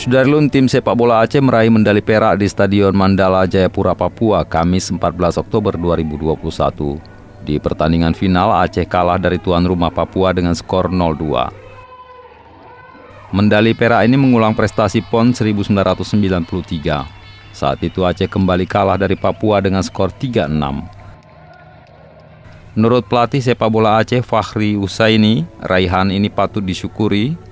Sudarlun, tim sepak bola Aceh meraih medali perak di Stadion Mandala Jayapura, Papua, Kamis 14 Oktober 2021. Di pertandingan final, Aceh kalah dari tuan rumah Papua dengan skor 0-2. Medali perak ini mengulang prestasi PON 1993. Saat itu Aceh kembali kalah dari Papua dengan skor 3-6. Menurut pelatih sepak bola Aceh Fakhri Husaini, raihan ini patut disyukuri.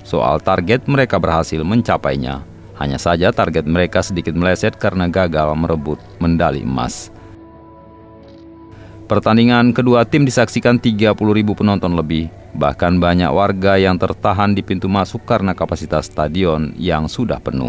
Soal target, mereka berhasil mencapainya. Hanya saja target mereka sedikit meleset karena gagal merebut medali emas. Pertandingan kedua tim disaksikan 30.000 penonton lebih. Bahkan banyak warga yang tertahan di pintu masuk karena kapasitas stadion yang sudah penuh.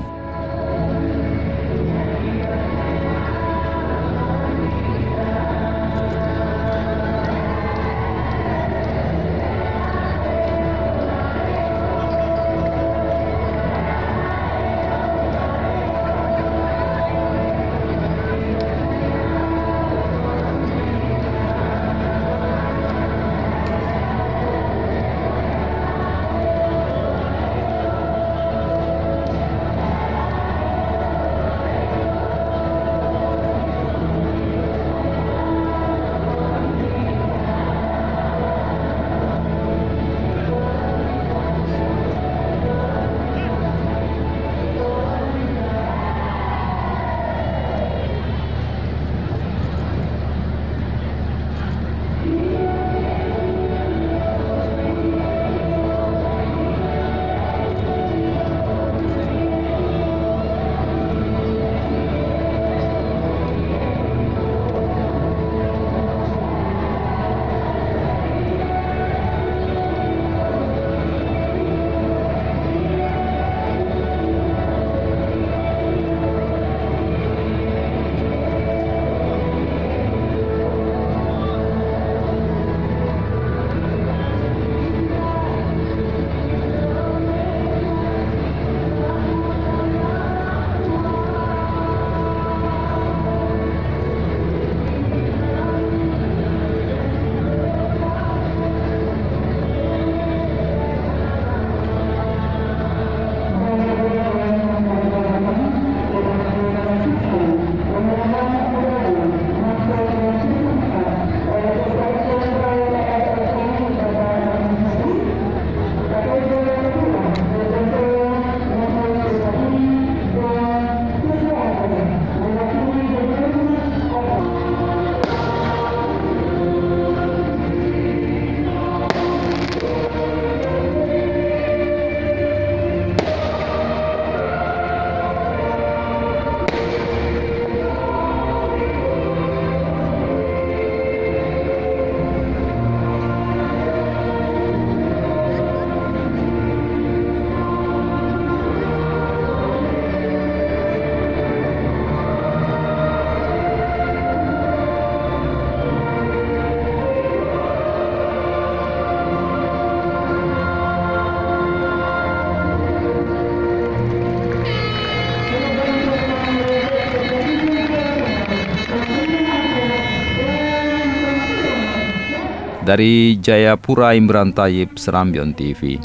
Dari Jayapura, Imran Tayyib, Serambion TV.